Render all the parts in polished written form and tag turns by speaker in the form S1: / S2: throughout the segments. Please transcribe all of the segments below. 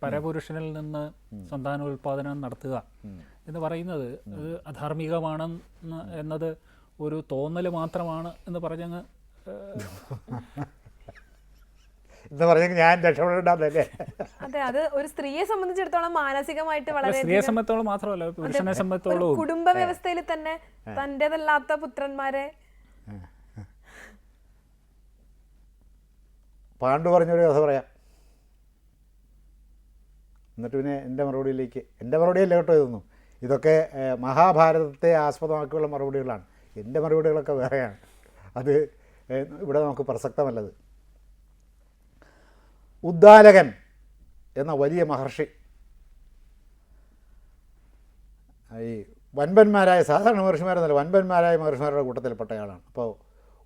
S1: പരപുരുഷനിൽ നിന്ന് സന്താനോൽപാദനം നടത്തുക എന്ന് പറയുന്നത് അധാർമികമാണെന്ന് എന്നത് ഒരു തോന്നൽ മാത്രമാണ് എന്ന് പറഞ്ഞങ്ങ്
S2: ഞാൻ രക്ഷപ്പെടേണ്ടതല്ലേ?
S3: അതെ, അത് ഒരു സ്ത്രീയെ സംബന്ധിച്ചിടത്തോളം മാനസികമായിട്ട് വളരെ,
S1: സ്ത്രീയെ സംബന്ധിച്ചോളം മാത്രമല്ല പുരുഷനെ സംബന്ധിച്ചോളം
S3: കുടുംബ വ്യവസ്ഥയിൽ തന്നെ തൻ്റെതല്ലാത്ത പുത്രന്മാരെ
S2: പാണ്ഡു പറഞ്ഞൊരു കഥ പറയാം. എന്നിട്ട് പിന്നെ എൻ്റെ മറുപടിയല്ല കേട്ടോ ഇതൊന്നും. ഇതൊക്കെ മഹാഭാരതത്തെ ആസ്പദമാക്കിയുള്ള മറുപടികളാണ്. എൻ്റെ മറുപടികളൊക്കെ വേറെയാണ്. അത് ഇവിടെ നമുക്ക് പ്രസക്തമല്ലത്. ഉദ്ദാലകൻ എന്ന വലിയ മഹർഷി ഈ വൻപന്മാരായ സാധാരണ മഹർഷിമാരെന്നല്ല, വൻപന്മാരായ മഹർഷിമാരുടെ കൂട്ടത്തിൽപ്പെട്ടയാളാണ്. അപ്പോൾ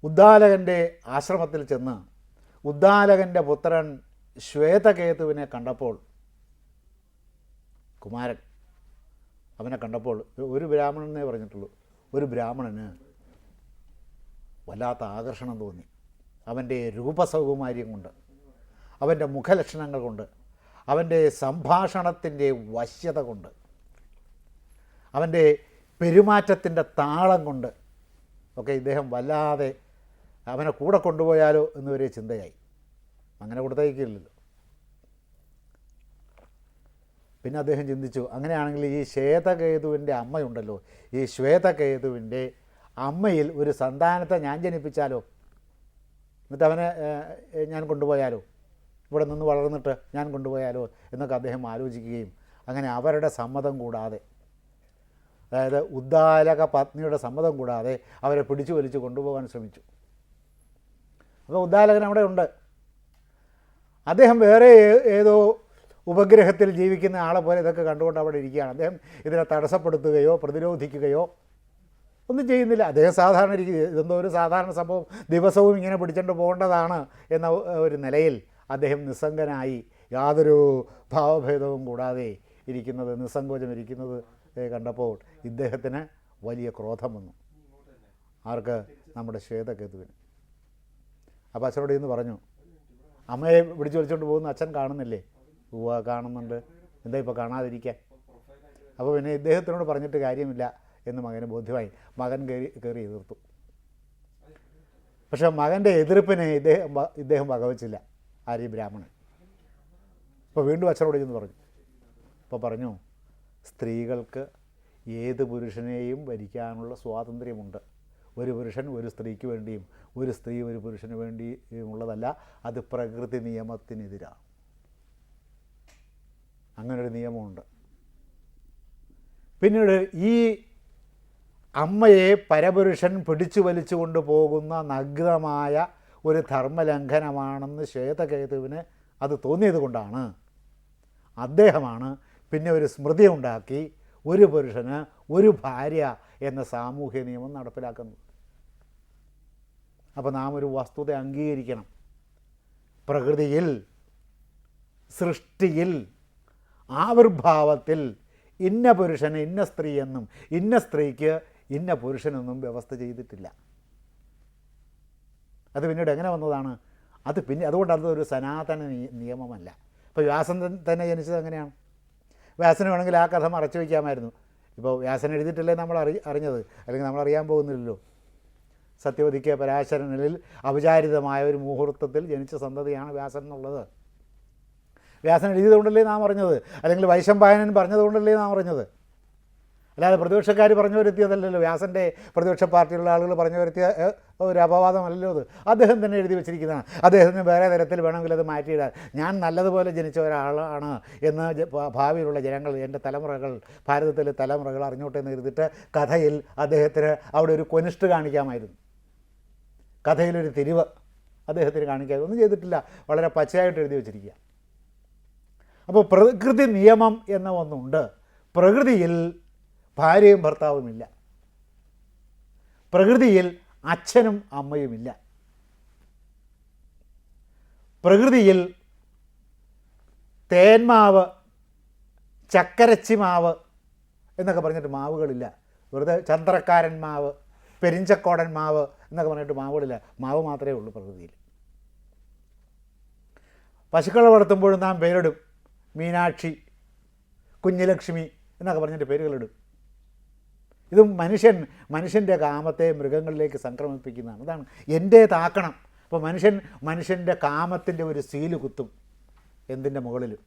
S2: ഉദ്ദാലകൻ്റെ ആശ്രമത്തിൽ ചെന്ന് ഉദ്ദാലകൻ്റെ പുത്രൻ ശ്വേതകേതുവിനെ കണ്ടപ്പോൾ, കുമാരൻ അവനെ കണ്ടപ്പോൾ, ഒരു ബ്രാഹ്മണനെ പറഞ്ഞിട്ടുള്ളൂ, ഒരു ബ്രാഹ്മണന് വല്ലാത്ത ആകർഷണം തോന്നി. അവൻ്റെ രൂപസൗകുമാര്യം കൊണ്ട്, അവൻ്റെ മുഖലക്ഷണങ്ങൾ കൊണ്ട്, അവൻ്റെ സംഭാഷണത്തിൻ്റെ വശ്യത കൊണ്ട്, അവൻ്റെ പെരുമാറ്റത്തിൻ്റെ താളം കൊണ്ട് ഒക്കെ ഇദ്ദേഹം വല്ലാതെ അവനെ കൂടെ കൊണ്ടുപോയാലോ എന്നൊരു ചിന്തയായി. അങ്ങനെ കൊടുത്തേക്കില്ലല്ലോ. പിന്നെ അദ്ദേഹം ചിന്തിച്ചു, അങ്ങനെയാണെങ്കിൽ ഈ ശ്വേതകേതുവിൻ്റെ അമ്മയുണ്ടല്ലോ, ഈ ശ്വേതകേതുവിൻ്റെ അമ്മയിൽ ഒരു സന്താനത്തെ ഞാൻ ജനിപ്പിച്ചാലോ, എന്നിട്ട് അവനെ ഞാൻ കൊണ്ടുപോയാലോ, ഇവിടെ നിന്ന് വളർന്നിട്ട് ഞാൻ കൊണ്ടുപോയാലോ എന്നൊക്കെ അദ്ദേഹം ആലോചിക്കുകയും അങ്ങനെ അവരുടെ സമ്മതം കൂടാതെ, അതായത് ഉദ്ദാലക പത്നിയുടെ സമ്മതം കൂടാതെ അവരെ പിടിച്ചു വലിച്ചു കൊണ്ടുപോകാൻ ശ്രമിച്ചു. അപ്പോൾ ഉദ്ദാലകൻ അവിടെ ഉണ്ട്. അദ്ദേഹം വേറെ ഏതോ ഉപഗ്രഹത്തിൽ ജീവിക്കുന്ന ആളെ പോലെ ഇതൊക്കെ കണ്ടുകൊണ്ട് അവിടെ ഇരിക്കുകയാണ്. അദ്ദേഹം ഇതിനെ തടസ്സപ്പെടുത്തുകയോ പ്രതിരോധിക്കുകയോ ഒന്നും ചെയ്യുന്നില്ല. അദ്ദേഹം സാധാരണ ഇതെന്തോ ഒരു സാധാരണ സംഭവം, ദിവസവും ഇങ്ങനെ പിടിച്ചുകൊണ്ട് പോകേണ്ടതാണ് എന്ന ഒരു നിലയിൽ അദ്ദേഹം നിസ്സംഗനായി യാതൊരു ഭാവഭേദവും കൂടാതെ ഇരിക്കുന്നത്, നിസ്സങ്കോചം ഇരിക്കുന്നത് കണ്ടപ്പോൾ ഇദ്ദേഹത്തിന് വലിയ ക്രോധം വന്നു. ആർക്ക്? നമ്മുടെ ശ്വേതകേതുവിന്. അപ്പോൾ അച്ഛനോട് ഇന്ന് പറഞ്ഞു, അമ്മയെ പിടിച്ചു വലിച്ചുകൊണ്ട് പോകുന്ന അച്ഛൻ കാണുന്നില്ലേ? കാണുന്നുണ്ട്, എന്താ ഇപ്പോൾ കാണാതിരിക്കാൻ? അപ്പോൾ പിന്നെ ഇദ്ദേഹത്തിനോട് പറഞ്ഞിട്ട് കാര്യമില്ല എന്ന് മകന് ബോധ്യമായി. മകൻ കയറി എതിർത്തു. പക്ഷേ മകൻ്റെ എതിർപ്പിനെ ഇദ്ദേഹം വകവച്ചില്ല. ആര്യ ബ്രാഹ്മണൻ. അപ്പോൾ വീണ്ടും അച്ഛനോട് ചെന്ന് പറഞ്ഞു. അപ്പോൾ പറഞ്ഞു, സ്ത്രീകൾക്ക് ഏത് പുരുഷനെയും ഭരിക്കാനുള്ള സ്വാതന്ത്ര്യമുണ്ട്. ഒരു പുരുഷൻ ഒരു സ്ത്രീക്ക് വേണ്ടിയും ഒരു സ്ത്രീ ഒരു പുരുഷന് വേണ്ടിയും ഉള്ളതല്ല. അത് പ്രകൃതി നിയമത്തിനെതിരാണ്. അങ്ങനൊരു നിയമമുണ്ട്. പിന്നീട് ഈ അമ്മയെ പരപുരുഷൻ പിടിച്ചു വലിച്ചു കൊണ്ടുപോകുന്ന നഗ്നമായ ഒരു ധർമ്മലംഘനമാണെന്ന് ശ്വേതകേതുവിന് അത് തോന്നിയത് കൊണ്ടാണ് അദ്ദേഹമാണ് പിന്നെ ഒരു സ്മൃതി ഉണ്ടാക്കി ഒരു പുരുഷന് ഒരു ഭാര്യ എന്ന സാമൂഹ്യ നിയമം നടപ്പിലാക്കുന്നത്. അപ്പോൾ നാം ഒരു വസ്തുത അംഗീകരിക്കണം. പ്രകൃതിയിൽ, സൃഷ്ടിയിൽ, ആവിർഭാവത്തിൽ ഇന്ന പുരുഷന് ഇന്ന സ്ത്രീ എന്നും ഇന്ന സ്ത്രീക്ക് ഇന്ന പുരുഷനെന്നും വ്യവസ്ഥ ചെയ്തിട്ടില്ല. അത് പിന്നീട് എങ്ങനെ വന്നതാണ്? അതുകൊണ്ട് അതൊരു സനാതന നിയമമല്ല. ഇപ്പോൾ വ്യാസൻ തന്നെ ജനിച്ചത് അങ്ങനെയാണ്. വ്യാസന് വേണമെങ്കിൽ ആ കഥ മറച്ചു വയ്ക്കാമായിരുന്നു. ഇപ്പോൾ വ്യാസൻ എഴുതിയിട്ടല്ലേ നമ്മൾ അറിഞ്ഞത്, അല്ലെങ്കിൽ നമ്മൾ അറിയാൻ പോകുന്നില്ലല്ലോ. സത്യവതിക്ക് പരാശരനിൽ അവിചാരിതമായ ഒരു മുഹൂർത്തത്തിൽ ജനിച്ച സന്തതിയാണ് വ്യാസൻ എന്നുള്ളത്. വ്യാസൻ എഴുതിയതുകൊണ്ടല്ലേ നാം അറിഞ്ഞത്, അല്ലെങ്കിൽ വൈശമ്പായനൻ പറഞ്ഞതുകൊണ്ടല്ലേ നാം അറിഞ്ഞത്. അല്ലാതെ പ്രതിപക്ഷക്കാർ പറഞ്ഞു വരുത്തിയതല്ലല്ലോ. വ്യാസൻ്റെ പ്രതിപക്ഷ പാർട്ടിയുള്ള ആളുകൾ പറഞ്ഞു വരുത്തിയ ഒരു അപവാദമല്ലല്ലോ അത്. അദ്ദേഹം തന്നെ എഴുതി വെച്ചിരിക്കുന്നതാണ്. അദ്ദേഹത്തിന് വേറെ തരത്തിൽ വേണമെങ്കിൽ അത് മാറ്റിയിടാൻ, ഞാൻ നല്ലതുപോലെ ജനിച്ച ഒരാളാണ് എന്ന് ഭാവിയിലുള്ള ജനങ്ങൾ, എൻ്റെ തലമുറകൾ, ഭാരതത്തിലെ തലമുറകൾ അറിഞ്ഞോട്ടെ എന്ന് കരുതിയിട്ട് കഥയിൽ അദ്ദേഹത്തിന് അവിടെ ഒരു കൊനിഷ്ഠ കാണിക്കാമായിരുന്നു. കഥയിലൊരു തിരിവ് അദ്ദേഹത്തിന് കാണിക്കാതെ ഒന്നും ചെയ്തിട്ടില്ല. വളരെ പച്ചയായിട്ട് എഴുതി വെച്ചിരിക്കുക. അപ്പോൾ പ്രകൃതി നിയമം എന്ന ഒന്നുണ്ട്. പ്രകൃതിയിൽ ഭാര്യയും ഭർത്താവുമില്ല. പ്രകൃതിയിൽ അച്ഛനും അമ്മയുമില്ല. പ്രകൃതിയിൽ തേന്മാവ്, ചക്കരച്ചി മാവ് എന്നൊക്കെ പറഞ്ഞിട്ട് മാവുകളില്ല. വെറുതെ ചന്ദ്രക്കാരൻ മാവ്, പെരിഞ്ചക്കോടൻ മാവ് എന്നൊക്കെ പറഞ്ഞിട്ട് മാവുകളില്ല. മാവ് മാത്രമേ ഉള്ളൂ പ്രകൃതിയിൽ. പശുക്കളെ വളർത്തുമ്പോഴും നാം പേരിടും. മീനാക്ഷി, കുഞ്ഞലക്ഷ്മി എന്നൊക്കെ പറഞ്ഞിട്ട് പേരുകളിടും. ഇത് മനുഷ്യൻ്റെ കാമത്തെ മൃഗങ്ങളിലേക്ക് സംക്രമിപ്പിക്കുന്നതാണ്. അതാണ് എൻ്റേതാക്കണം. അപ്പോൾ മനുഷ്യൻ്റെ കാമത്തിൻ്റെ ഒരു സീല് കുത്തും എന്തിൻ്റെ മുകളിലും.